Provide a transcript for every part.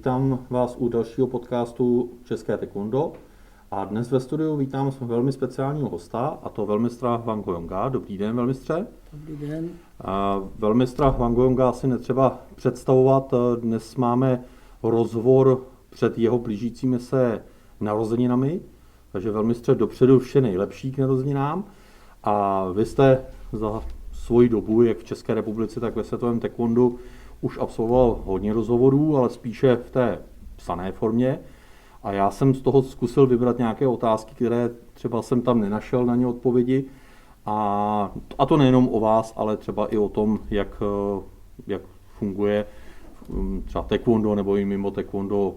Vítám vás u dalšího podcastu České taekwondo a dnes ve studiu vítám velmi speciálního hosta, a to velmistra Hwang Ho-younga. Dobrý den, velmistře. Dobrý den. Velmistra Hwang Ho-younga asi netřeba představovat. Dnes máme rozhovor před jeho blížícími se narozeninami, takže velmistře dopředu vše nejlepší k narozeninám. A vy jste za svoji dobu, jak v České republice, tak ve světovém taekwondu, už absolvoval hodně rozhovorů, ale spíše v té psané formě. A já jsem z toho zkusil vybrat nějaké otázky, které třeba jsem tam nenašel na ně odpovědi. A to nejenom o vás, ale třeba i o tom, jak funguje třeba taekwondo nebo i mimo taekwondo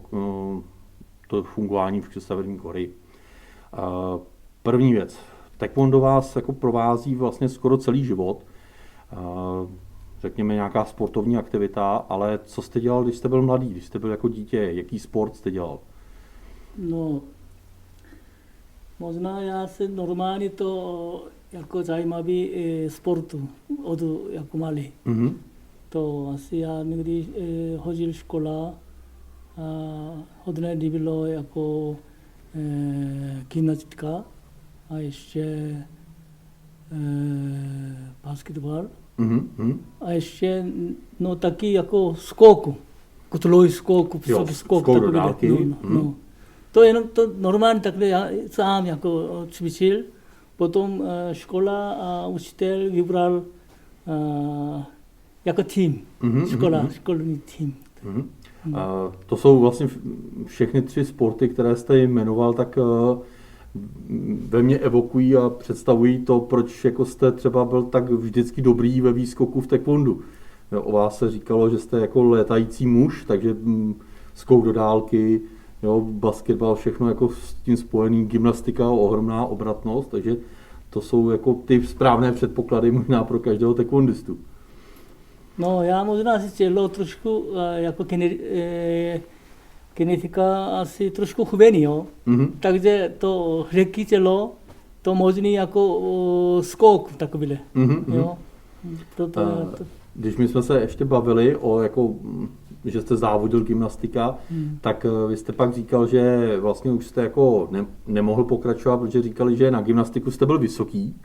to fungování v Severní Koreji. První věc. Taekwondo vás jako provází vlastně skoro celý život. Řekněme nějaká sportovní aktivita, ale co jste dělal, když jste byl mladý, když jste byl jako dítě, jaký sport jste dělal? No, možná já se normálně to jako zajímavý sportu od jako malý. Mm-hmm. To asi já někdy chodil škola, hodně bylo jako gymnastika a ještě basketbal. Mm-hmm. A ještě no taky jako skoku, kotloj skoku, skok do dálky. No. To jenom to normálně takhle já sám jako cvičil. Potom škola a učitel vybral jako tým, školní tým. Mm-hmm. To jsou vlastně všechny tři sporty, které jste jmenoval, tak ve mně evokují a představují to, proč jako jste třeba byl tak vždycky dobrý ve výskoku v taekwondu. O vás se říkalo, že jste jako létající muž, takže skok do dálky, basketbal, všechno jako s tím spojený, gymnastika, ohromná obratnost, takže to jsou jako ty správné předpoklady možná pro každého taekwondistu. No, já možná si tělo trošku jako kinetika asi trošku hubený, jo. Mm-hmm. Takže to řeky tělo, to možný jako skok takovýhle, jo. Když my jsme se ještě bavili o jako, že jste závodil gymnastika, tak vy jste pak říkal, že vlastně už jste jako nemohl pokračovat, protože říkali, že na gymnastiku jste byl vysoký,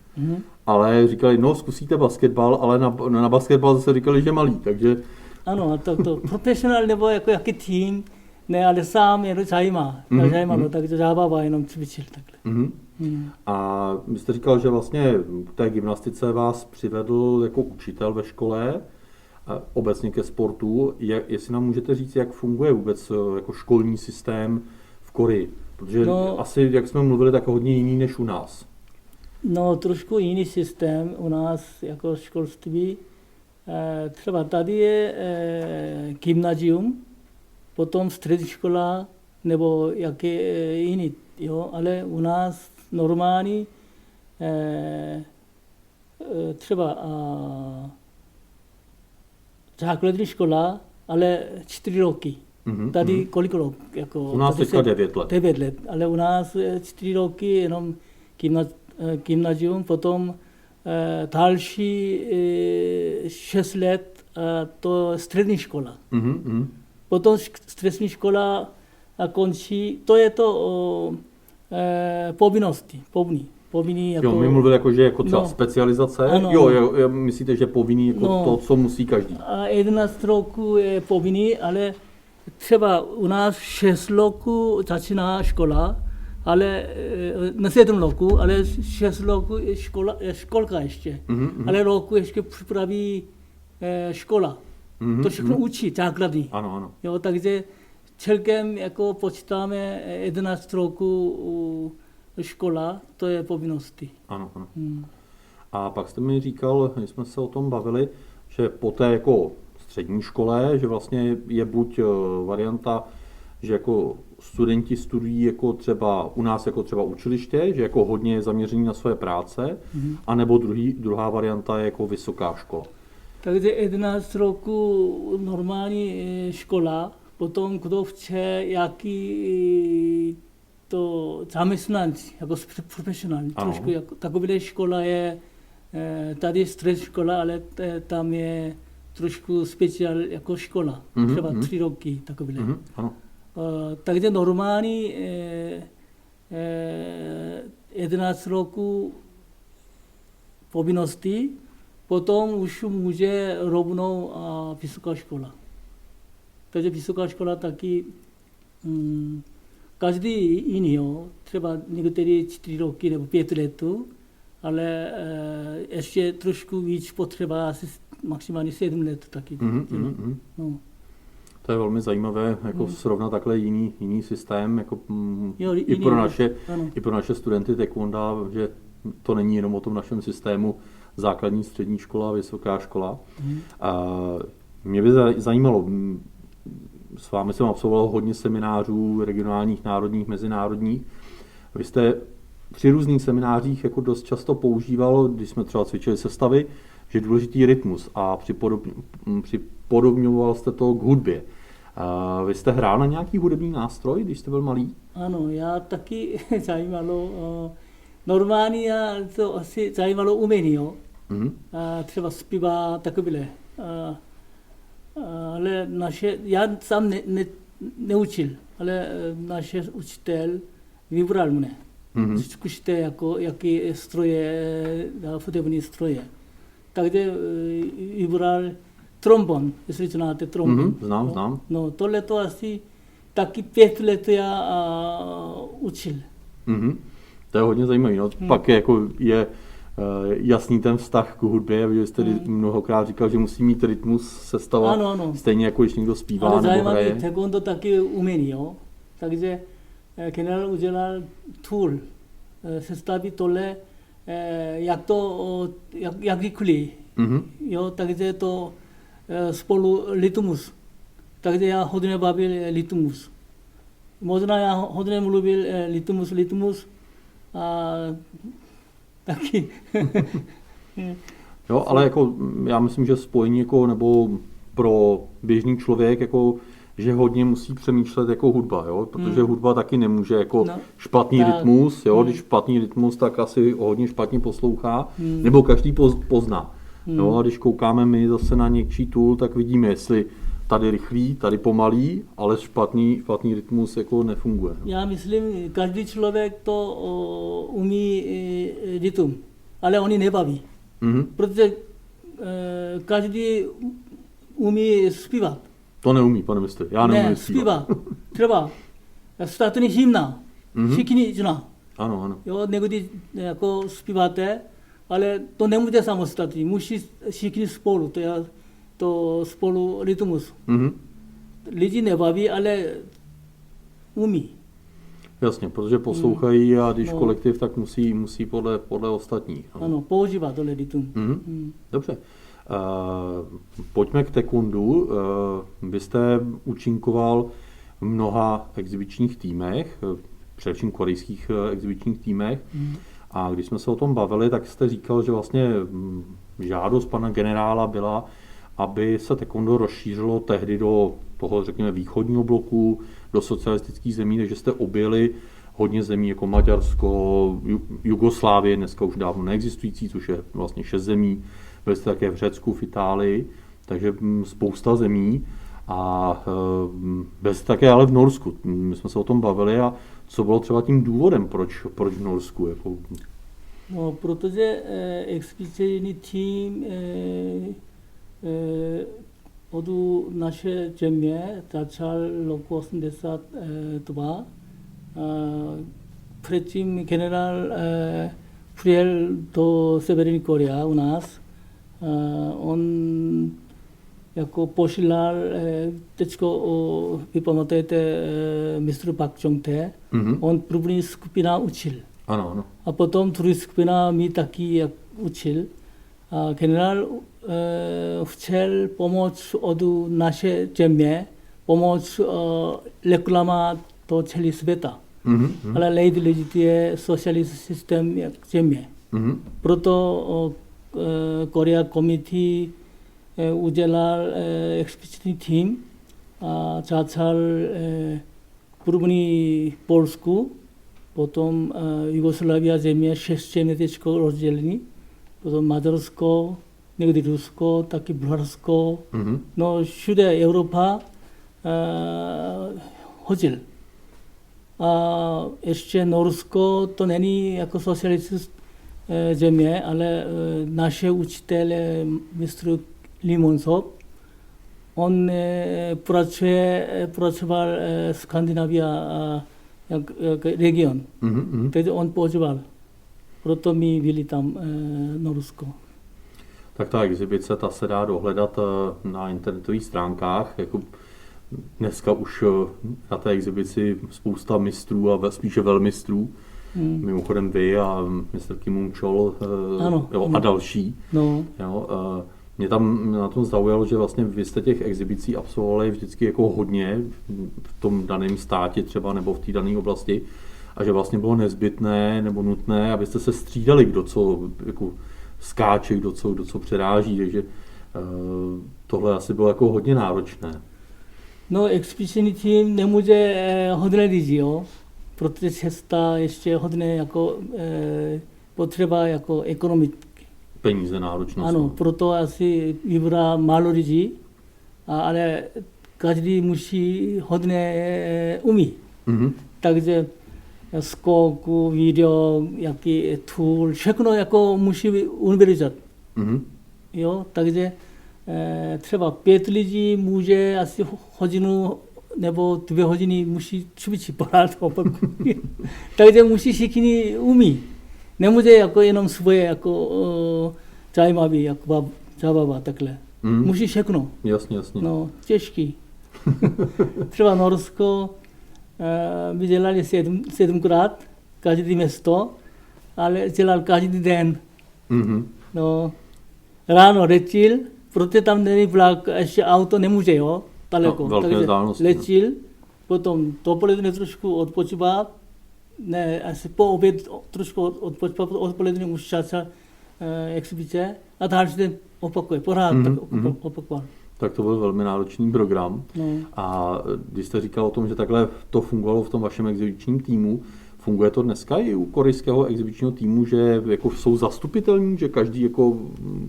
ale říkali, no zkusíte basketbal, ale na basketbal zase říkali, že malý, takže... Ano, to profesionál nebo jako jaký tým, ne, ale sám jenom zajímalo, takže zábava jenom cvičil takhle. A vy jste říkal, že vlastně k té gymnastice vás přivedl jako učitel ve škole, obecně ke sportu. Jestli nám můžete říct, jak funguje vůbec jako školní systém v Koreji? Protože asi, jak jsme mluvili, tak hodně jiný než u nás. No, trošku jiný systém u nás jako školství. Třeba tady je gymnázium, potom střední škola nebo jaké jiný, jo, ale u nás normální třeba základní škola, ale 4 roky. Tady kolik rok? Jako, u nás teďka 9 let. 9 let, ale u nás 4 roky jenom gymnázium, potom další 6 let to střední škola. Potom střední škola končí, to je to povinnosti, povinný jako... Jo, my mluvili jako, že jako třeba specializace, ano, jo, myslíte, že povinný jako to, co musí každý. A 11 roku je povinný, ale třeba u nás 6 roku začíná škola, ale na 7 roku, ale 6 roku je školka ještě, ale roku ještě připraví škola. To všechno učí, základní. Ano. Jo, takže celkem jako počítáme 11 roku škola, to je povinnosti. Ano. A pak jste mi říkal, když jsme se o tom bavili, že po té jako střední škole, že vlastně je buď varianta, že jako studenti studují jako třeba u nás jako třeba učiliště, že jako hodně je zaměření na své práce, anebo druhá varianta je jako vysoká škola. Takže 11 roku normální škola, potom kdo chce, jaký to zaměstnanci, jako profesionální, trošku jako taková škola je, tady střední škola, ale tam je trošku speciál jako škola, třeba 3 roky takovýhle. Ano. Takže normální 11 roku povinnosti, potom už může rovnou vysoká škola. Takže vysoká škola taky každý jiný, jo. Třeba některý 4 roky nebo 5 let, ale ještě trošku víc potřeba, asi maximálně 7 let taky. No. To je velmi zajímavé, jako srovnat takhle jiný systém, jako Jo, i pro naše studenty taekwonda, že to není jenom o tom našem systému základní, střední škola, vysoká škola. A mě by zajímalo, s vámi jsem absolvoval hodně seminářů regionálních, národních, mezinárodních. Vy jste při různých seminářích jako dost často používal, když jsme třeba cvičili sestavy, že je důležitý rytmus a připodobňoval jste to k hudbě. Vy jste hrál na nějaký hudební nástroj, když jste byl malý? Ano, já taky zajímalo, normálně to asi zajímalo umění, jo. Třeba zpívá takovýhle. Ale já sám neučil, ale naše učitel vybral mne. Zkušte, jako, jaký stroje, hudební stroje. Takže vybral trombon, jestli znáte trombon. Znám. No, tohle to asi taky 5 let já učil. To je hodně zajímavé. No. Pak je jasný ten vztah k hudbě. Vy jste mnohokrát říkal, že musí mít rytmus sestava, ano. stejně jako když někdo zpívá ale nebo hraje. Ale taekwondo taky umění, jo. Takže generál udělal tool, sestavit tohle, jak rychle. Jo, takže to spolu rytmus. Takže já hodně bavil rytmus. Možná já hodně mluvil rytmus a taky. Jo, ale jako já myslím, že spojení jako, nebo pro běžný člověk, jako, že hodně musí přemýšlet jako hudba, jo? Protože hudba taky nemůže jako špatný rytmus, jo? Když špatný rytmus, tak asi hodně špatně poslouchá, nebo každý pozná. Jo? A když koukáme my zase na někčí tool, tak vidíme, jestli tady rychlý, tady pomalý, ale špatný rytmus jako nefunguje. Já myslím, každý člověk to umí rytm, ale oni nebaví. Protože každý umí zpívat. To neumí, pane mistře, já neumím zpívat. Třeba státní hymna, všichni zná. Ano. Jo, někdy jako zpíváte, ale to nemůže samostatně, musí všichni spolu, to spolu rytmus. Lidi nebaví, ale umí. Jasně, protože poslouchají a když kolektiv, tak musí podle ostatních. Ano, používá tohle rytm. Dobře. Pojďme k taekwondu. Vy jste účinkoval v mnoha exibičních týmech, především korejských exibičních týmech. A když jsme se o tom bavili, tak jste říkal, že vlastně žádost pana generála byla, aby se taekwondo rozšířilo tehdy do toho, řekněme, východního bloku, do socialistických zemí, takže jste objeli hodně zemí jako Maďarsko, Jugoslávie, dneska už dávno neexistující, což je vlastně 6 zemí. Byli jste také v Řecku, v Itálii, takže spousta zemí. A byli jste také ale v Norsku. My jsme se o tom bavili a co bylo třeba tím důvodem, proč v Norsku? Jako... No, protože expediční tým od naše země začal roku 82. Předtím generál přijel do Severní Korea u nás. On jako posílal, teďko vy pamatujete mistr Pak Chung-tae, on první skupina učil. Ano. A potom druhá skupina mi taky učil. A generál chtěl pomoct od naše země, pomoct reklama do celého světa. Ale ležitý je socialistický systém jak země. Proto Korea Committee udělal expediční tým a začal první Polsku, potom Jugoslávia země, 6 země teďko rozdělení, potom Maďarsko, někdy Rusko, taky Bulharsko, Mhm. no všude Evropa hodil. A ještě Norsko, to není jako socialistické země, ale naše učitel, mistr Limonsov, on pracoval Skandinávia region, tedy on používal. Proto my byli tam Norsko. Tak ta exibice, ta se dá dohledat na internetových stránkách. Jako dneska už na té exibici spousta mistrů a spíše velmistrů. Mimochodem vy a mistr Kim Mung-chol a další. No. Jo, mě tam na tom zaujalo, že vlastně vy jste těch exibicí absolvovali vždycky jako hodně v tom daném státě třeba nebo v té dané oblasti a že vlastně bylo nezbytné nebo nutné, abyste se střídali, kdo co jako skáče, kdo co přeráží, takže tohle asi bylo jako hodně náročné. No, expediční tým nemůže hodně lidí, jo, protože cesta ještě hodně jako potřeba jako ekonomiky. Peníze náročnost. Ano, proto asi vybral málo lidí, ale každý musí hodně umí. Takže skok, video, jaký tool, všechno jako musí univerzovat. Jo, takže třeba 5 lidí může asi hodinu nebo 2 hodiny musí cvičit pořád opakovat. Takže musí všichni umí. Nemůže jako jenom svoje jako zajímavý, jako zábava takhle. Musí všechno. Jasně. No, těžký. Třeba Norsko my dělali 7krát, každý město, ale dělal každý den. No, ráno letěl, protože tam není vlak, ještě auto nemůže, jo, daleko. No, velké vzdálenosti. Letěl, potom dopoledne trošku odpočíval, ne, asi po oběd trošku odpočíval, odpoledne už začal exibice a další den opakuje, pořád opakoval. Tak to byl velmi náročný program. No. A když jste říkal o tom, že takhle to fungovalo v tom vašem exibičním týmu, funguje to dneska i u korejského exibičního týmu, že jako jsou zastupitelní, že každý jako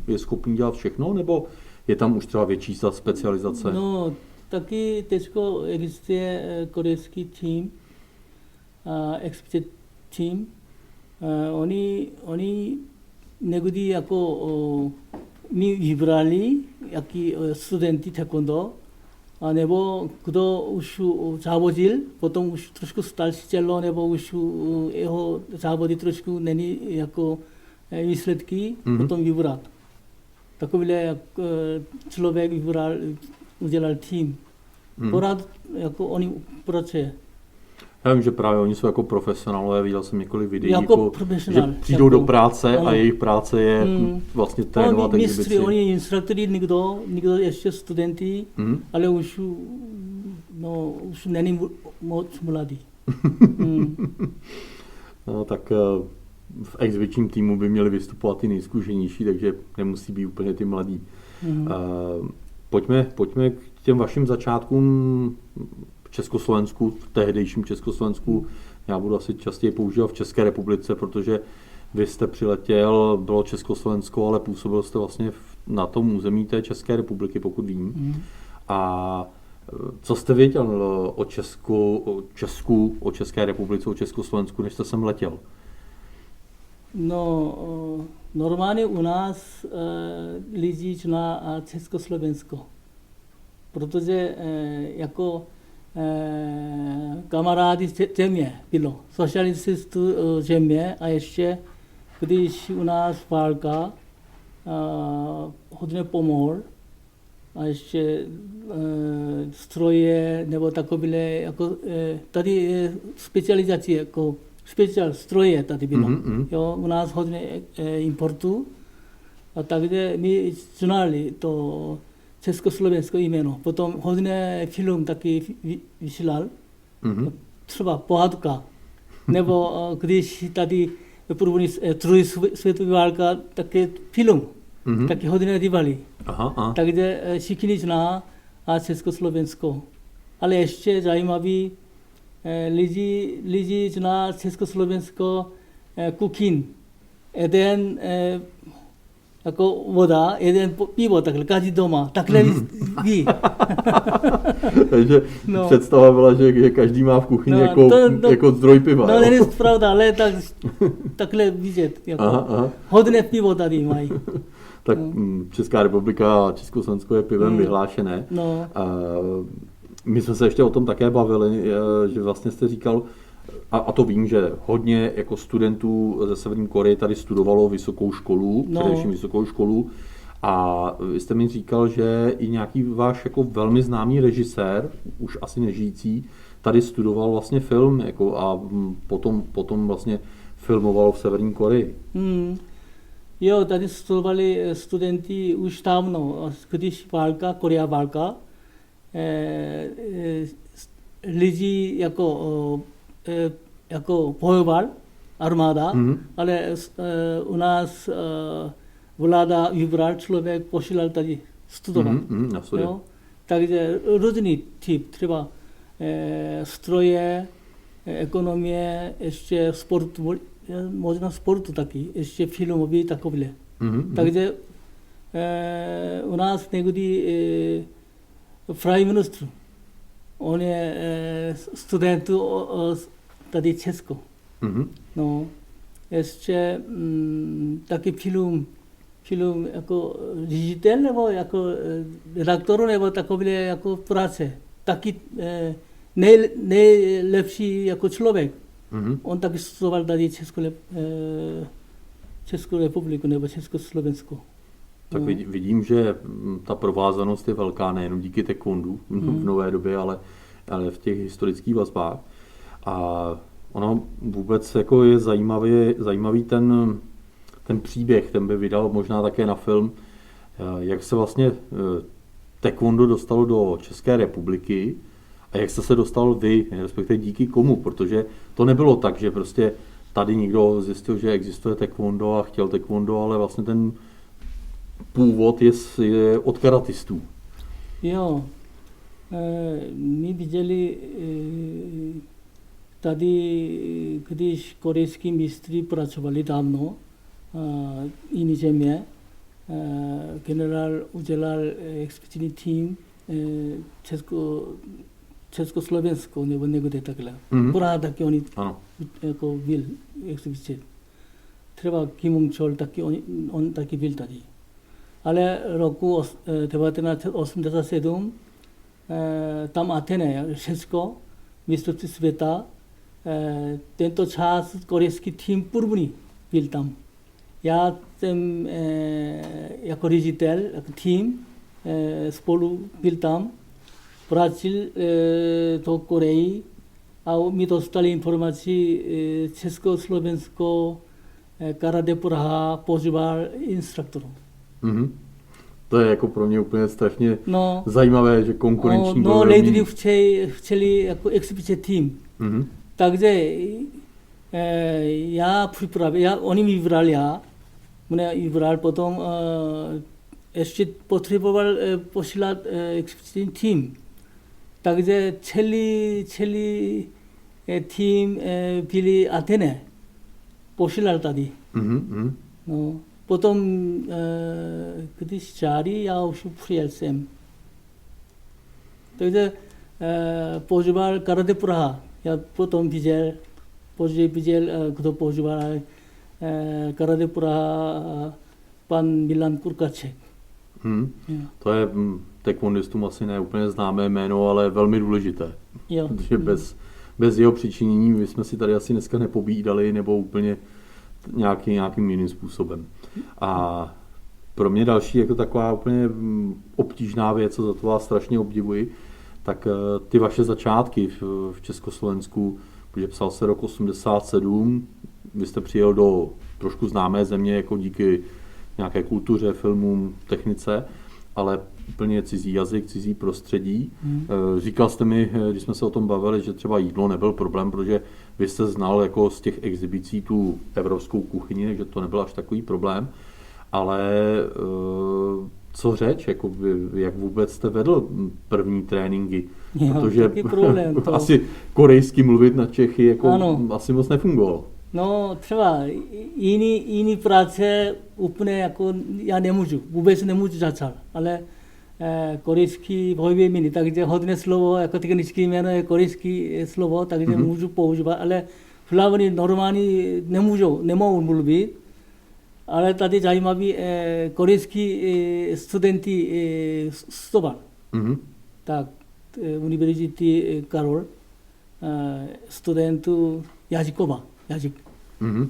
je schopný dělat všechno, nebo je tam už třeba větší specializace? No, taky teďko existuje korejský tým, expert tým. Oni někdy jako my vybrali, jaký studenty taekwondo, nebo kdo už závodil, potom už trošku starší tělo, nebo už jeho závody trošku není jako výsledky, potom vybrat. Takovýhle jak člověk vybral, udělal tým. Pořád jako oni pracuje. Já vím, že právě oni jsou jako profesionálové, viděl jsem několik videí, jako že přijdou do práce a jejich práce je vlastně trénovat exibici. Oni instruktory, někdo ještě studenty, ale už není moc mladý. No tak v exibičním týmu by měli vystupovat ty nejzkušenější, takže nemusí být úplně ty mladí. Pojďme k těm vašim začátkům v Československu, v tehdejším Československu. Já budu asi častěji používat v České republice, protože vy jste přiletěl, bylo Československo, ale působil jste vlastně na tom území té České republiky, pokud vím. A co jste věděl o Česku, o České republice, o Československu, než jste sem letěl? No, normálně u nás lidi na Československo, protože jako kamarády země bylo, socialistů země a ještě když u nás válka hodně pomohl a ještě stroje nebo takové jako tady specializace jako speciál stroje tady bylo. Jo, u nás hodně importu a takže my znali to československé jméno. Potom hodně film taky vysílal, třeba Pohádka, nebo když tady první druhý světová válka, taky film, taky hodně dívali. Takže všichni zná Československo. Ale ještě zajímavý, lidi zná Československo cooking. Jeden jako voda, jeden pivo takhle, každý doma, takhle ví. Takže No. představa byla, že každý má v kuchyni No, jako zdroj piva. No, jo? není pravda, ale takhle vidět, jako Aha. hodně pivo tady mají. Tak Česká republika a Československo je pivem vyhlášené. No. My jsme se ještě o tom také bavili, že vlastně jste říkal, a to vím, že hodně jako studentů ze Severní Koreje tady studovalo vysokou školu, především vysokou školu. A vy jste mi říkal, že i nějaký váš jako velmi známý režisér, už asi nežijící, tady studoval vlastně film jako a potom vlastně filmoval v Severní Koreji. Jo, tady studovali studenti už dávno, když Korea válka, lidi jako bojoval armáda, ale u nás vláda vybral člověk, posílal tady studovat. Jo? Takže různý typ, třeba stroje, ekonomie, ještě sport, možná sportu taky, ještě filmový takový. Takže u nás někdy prime minister, on je student tady Česko. No, ještě taky film jako ředitel nebo jako redaktor nebo takové jako práce. Taky nejlepší jako člověk. On taky studoval tady Českou republiku nebo Československo. Tak vidím, že ta provázanost je velká nejen díky taekwondu v nové době, ale v těch historických vazbách. A ono vůbec jako je zajímavý ten příběh, ten by vydal možná také na film, jak se vlastně taekwondo dostalo do České republiky a jak jste se dostal vy, respektive díky komu, protože to nebylo tak, že prostě tady někdo zjistil, že existuje taekwondo a chtěl taekwondo, ale vlastně ten původ je od karatistů. Jo, my viděli tady, když korejský mistři pracovali dávno, jiný země, generál udělal expediční tým Československo nebo někde takhle. Praha taky oni jako byl expedici. Třeba Kim Ung-chol taky on taky byl tady. Ale roku 1987 tam Athene, Česko, mistrovství světa, tento čas korejský tým první byl tam. Já jsem jako ředitel, jako tým spolu byl tam, vrátil do Koreji a mi dostali informaci Československo, karate Praha, pozval instruktorů. To je jako pro mě úplně strašně zajímavé, že konkurenční No, nejdřív chtěli jako exhibice tým. Takže já připravil, oni mi vybrali mě vybral potom, ještě potřeboval posílat exhibiční tým. Takže celý tým byli Athene, posílal tady. No. Potom, když žádí, já už přijel jsem. Takže používal karate Praha. Já potom později viděl, kdo používal karate Praha, pan Milan Kurkaček. To je taekwondistům asi ne úplně známé jméno, ale velmi důležité. Jo. Protože bez jeho přičinění my jsme si tady asi dneska nepovídali, nebo úplně nějakým jiným způsobem. A pro mě další jako taková úplně obtížná věc, co za to vás strašně obdivuji, tak ty vaše začátky v Československu, protože psal se rok 87, vy jste přijel do trošku známé země jako díky nějaké kultuře, filmům, technice, ale úplně cizí jazyk, cizí prostředí. Říkal jste mi, když jsme se o tom bavili, že třeba jídlo nebyl problém, protože vy jste znal jako z těch exibicí tu evropskou kuchyni, takže to nebyl až takový problém. Ale co řeč, jako jak vůbec jste vedl první tréninky? Jo, protože problém, asi korejsky mluvit na Čechy jako asi moc nefungovalo. No třeba jiný práce úplně jako já nemůžu, vůbec nemůžu začal, ale korejský bojový mini, takže hodně slovo, jako technické jméno je korejský slovo, takže můžu používat, ale Flavoni normálně nemohou mluvit, ale tady zajímavý korejský studenti studoval. Tak univerzity Karol, studentů jazyk.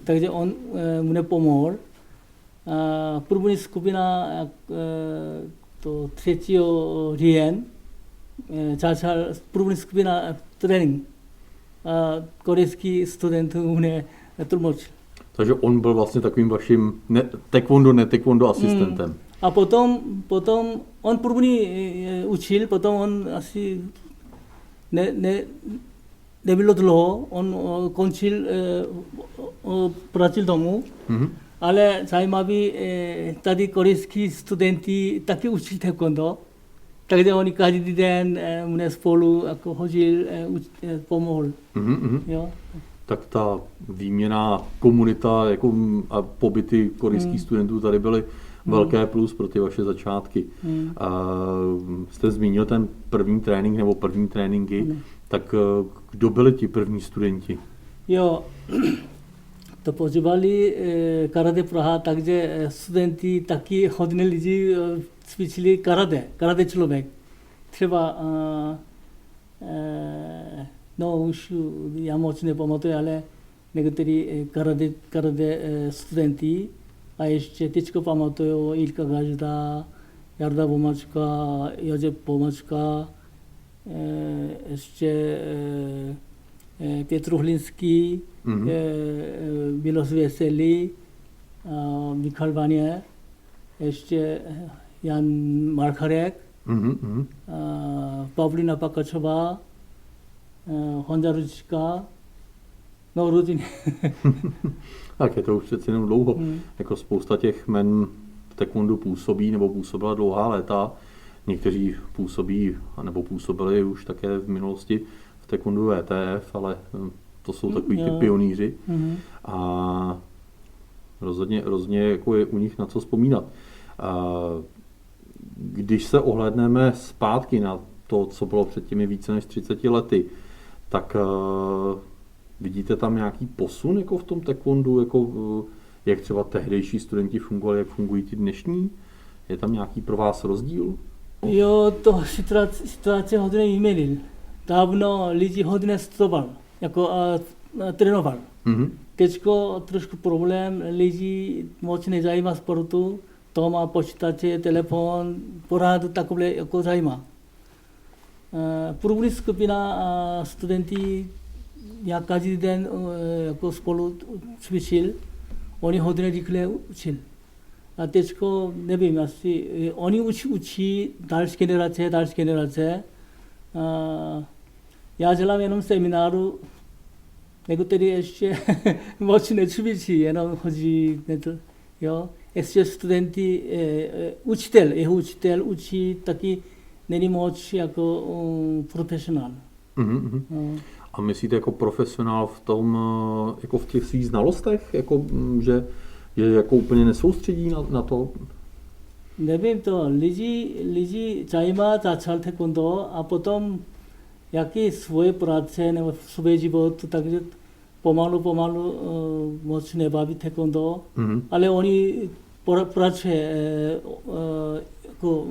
Takže on mě pomohl. První skupina to 3. říjen začal první skupina trénink. Korejský studentů mě tlumočil. Takže on byl vlastně takovým vaším taekwondo asistentem. A potom on první učil, potom on asi nebylo dlouho, on končil práci domů, ale zajímavý, tady korejský studenti taky učili taekwondo, takže oni každý den mě spolu jako chodil, pomohl. Jo. Tak ta výměna, komunita jako a pobyty korejských studentů tady byly velké plus pro ty vaše začátky. Jste zmínil ten první trénink nebo první tréninky, tak kdo byli ti první studenti? Jo, to používali karate Praha, takže studenti taky hodně lidí cvičili karate člověk. Třeba no už já moc nepamatuju, ale někteří karate studenti a ještě teďko pamatuju Ilka Gazda, Jarda Pomačka, Josef Pomačka, ještě Petr Hlinský, Milos Veselý, Michal Vanie, ještě Jan Marcharek, Pavlina Pakačová, Honza Ručka, no různě. Tak je to už přeci jenom dlouho. Jako spousta těch men v taekwondu působí nebo působila dlouhá léta. Někteří působí nebo působili už také v minulosti v taekwondu VTF, ale to jsou takový ty pionýři. A rozhodně jako je u nich na co vzpomínat. Když se ohlédneme zpátky na to, co bylo před těmi více než 30 lety, tak vidíte tam nějaký posun jako v tom taekwondu, jako jak třeba tehdejší studenti fungovali, jak fungují ti dnešní? Je tam nějaký pro vás rozdíl? Jo, to situace hodně vyměnil. Dávno lidi hodně studoval, jako trénoval. Teďko trošku problém, lidi moc nezajímá sportu, to má počítače, telefon, pořád takové jako zajímá. První skupina studenti, já každý den jako spolu cvičil, oni hodně rychle učil. A teďko nevím, asi oni učí další generace. Já dělám jenom semináru, někteří ještě moc necvičí, jenom chodí, jo. Ještě studenti, jeho učitel učí taky není moc jako profesionál. A myslíte jako profesionál v tom, jako v těch svých znalostech, jako, že jako úplně nesoustředí na to? Nevím to, lidi zajímá začal taekwondo a potom jaký svoje práce nebo svoje život, takže pomalu moc nebaví taekwondo, ale oni pracuje jako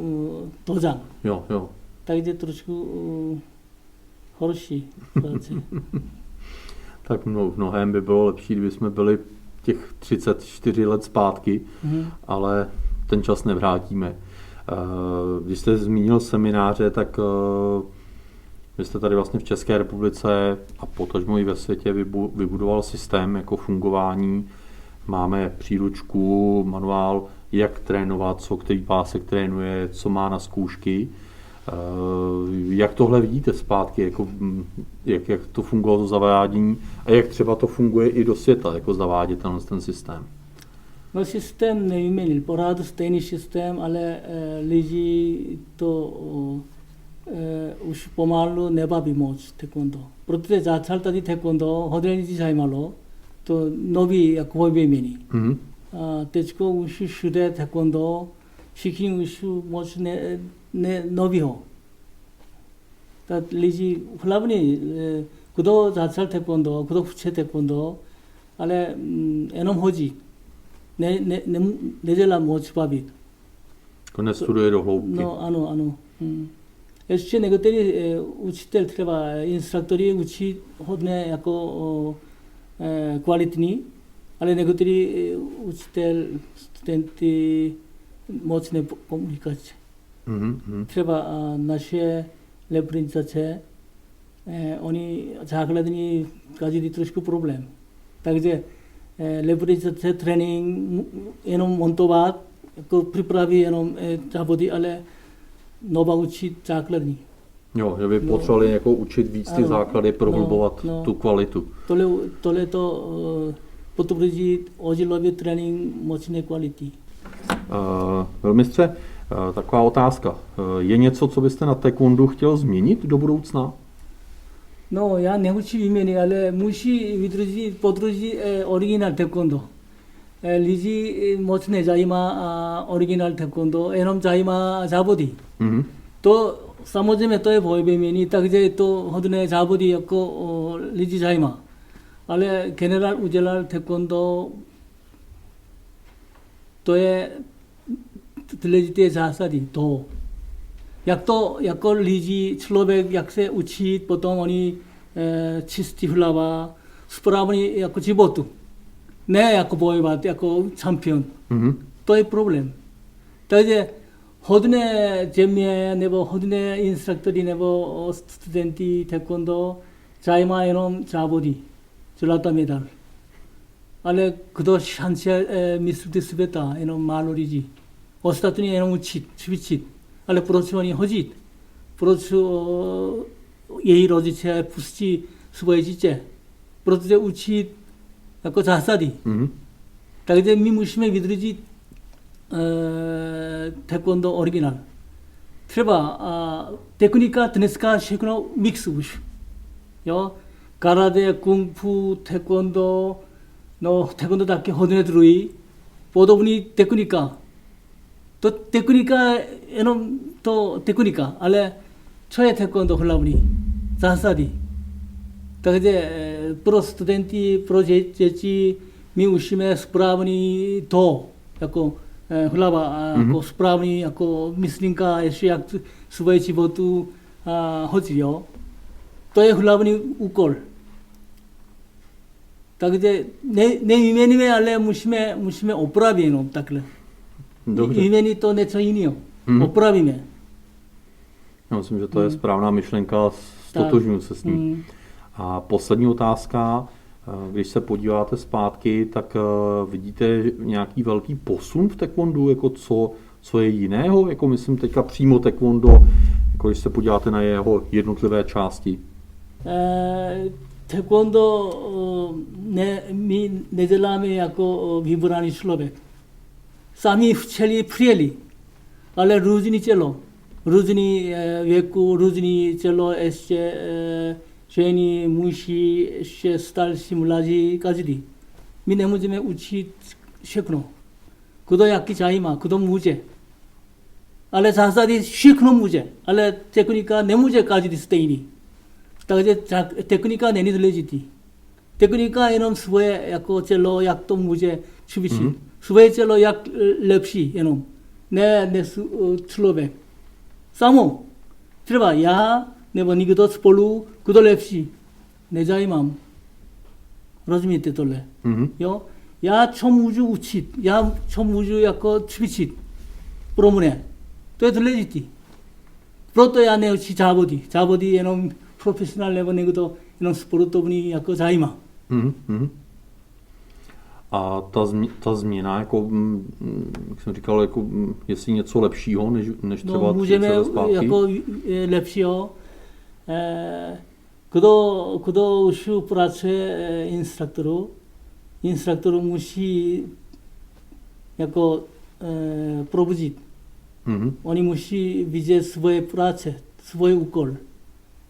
dozang. Jo. Takže trošku horší práce. Tak v mnohém by bylo lepší, kdyby jsme byli těch 34 let zpátky, ale ten čas nevrátíme. Když jste zmínil semináře, tak vy jste tady vlastně v České republice a potažmo i ve světě vybudoval systém jako fungování. Máme příručku, manuál, jak trénovat, co který pásek trénuje, co má na zkoušky. Jak tohle vidíte zpátky, jako, jak to fungovalo to zavádění a jak třeba to funguje i do světa, jako zavádět ten systém? No systém nevyměnil, pořád stejný systém, ale lidi to už pomalu nebaví moc taekwondo. Protože začal tady taekwondo, hodně lidí zajímalo, to nový jako bojový Mhm. A teďko už všude taekwondo, všichni už moc novýho. Tak lidi hlavně, kdo začal taekwondo, kdo chce taekwondo, ale jenom hodí. Nedělá moc bavit. Jako nestuduje do hloubky. No, ano. Ještě některý učitel, třeba instruktory učí hodně jako kvalitní, ale některý učitel, studenty moc nekomunikace. Třeba naše reprezentace, oni základní každý trošku problém. Takže reprezentace, trénink, jenom montovat, jako připraví jenom závody, ale nová učit základní. Jo, že by potřebovali jako učit víc ty základy, prohlubovat tu kvalitu. Tohle to potvrdí ožilový trénink mocné kvality. Velmistře, taková otázka. Je něco, co byste na taekwondu chtěl změnit do budoucna? No, já nechci vyměnit, ale musí potvrdit originál taekwondo. Lidi moc nezajímá originál taekwondo, jenom zajímá závody. To samozřejmě to je boj vyměnit, takže to hodně závody jako lidi zajímá. Ale generál udělal taekwondo, to je důležité zásady toho. Jak to jako lidi, člověk, jak se učí, potom oni čistí hlava, správný jako životu. Ne jako bojovat, jako čempion. To je problém. Takže hodně země nebo hodně instruktory nebo studenty taekwondo zajímá jenom závody, zlatá medal. Ale kdo šance mistrovství světa, jenom málo lidí. Ostatní jenom učit, cvičit. Ale proč oni hodit? Proč její rodiče pustí svoje dítě? Protože učit jako zásady. Takže my musíme vydržet taekwondo originál. Třeba technika dneska všechno mix už. Jo? Karate, kung fu, taekwondo, no taekwondo taky hodně druhý. Podobný technika. To technika, jenom to technika, ale co je taekwondo hlavní? Zásady. Takže pro studenty, pro děti, my učíme správný to, jako hlava, jako správný, jako myslinka, ještě jak svoje životu hodí, jo. To je hlavní úkol. Takže nevyměníme, ale musíme opravit jenom takhle. Dobře. Vyměnit to něco jiného. Opravíme. Já myslím, že to je správná myšlenka, stotožňuji se s ní. A poslední otázka, když se podíváte zpátky, tak vidíte nějaký velký posun v taekwondu, jako co je jiného, jako myslím teďka přímo taekwondo, jako když se podíváte na jeho jednotlivé části. Taekwondo my neděláme jako vybraný člověk. Sami včeli přijeli, ale různý tělo, různý věku, různý tělo, ještě ženy, muži, ještě starší, mladí, každý. My nemůžeme učit všechno. Kdo jaký zajímá, kdo může. Ale zásady všechno může, ale technika nemůže každý stejný. Takže technika není důležitý. Technika jenom svoje jako tělo, jak to může cvičit. Svoje tělo jak lepší jenom, ne člověk. Samo, třeba já nebo někdo spolu, kdo lepší, nezajímám. Rozumíte tohle? Jo? Já co můžu učit, já co můžu jako cvičit pro mě. To je důležitý. Proto já neučím závody. Závody jenom profesionál nebo někdo jenom sportovní jako zajímá. A ta změna, jako, jak jsem říkal, jako, jestli něco lepšího, než třeba no, můžeme jako lepšího. Kdo už pracuje instruktorů musí jako probudit. Oni musí vidět svoje práce, svůj úkol.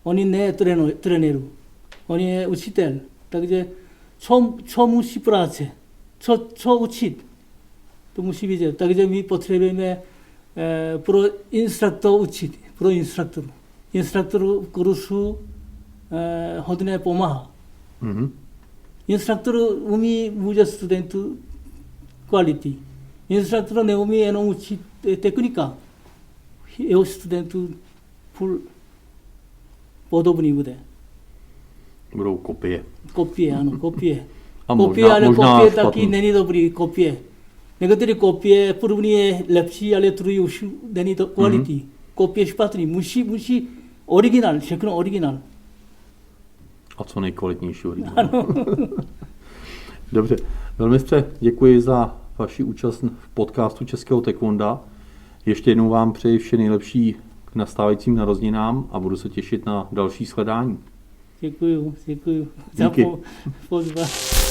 Oni ne trenéru, oni je učitel. Takže co musí práce, co učit. To musí vidět. Takže my potřebujeme pro instruktor učit, pro instruktor. Instruktor v kursu hodně pomáhá. Mm-hmm. Instruktor umí vůbec studentů kvality. Instruktor neumí jenom učit technika. Jeho studentů podobný bude. Budou kopie. Kopie, ano, kopie. A Kopie, ale možná kopie špatný. taky není dobrý, kopie. Některé kopie první je lepší, ale druhý už není to kvality. Kopie špatný, musí originál, všechno originál. A co nejkvalitnější originál. Dobře. Velmistře, děkuji za vaši účast v podcastu Českého taekwonda. Ještě jednou vám přeji vše nejlepší k nastávajícím narozeninám a budu se těšit na další shledání. Děkuju za Díky. pozvání.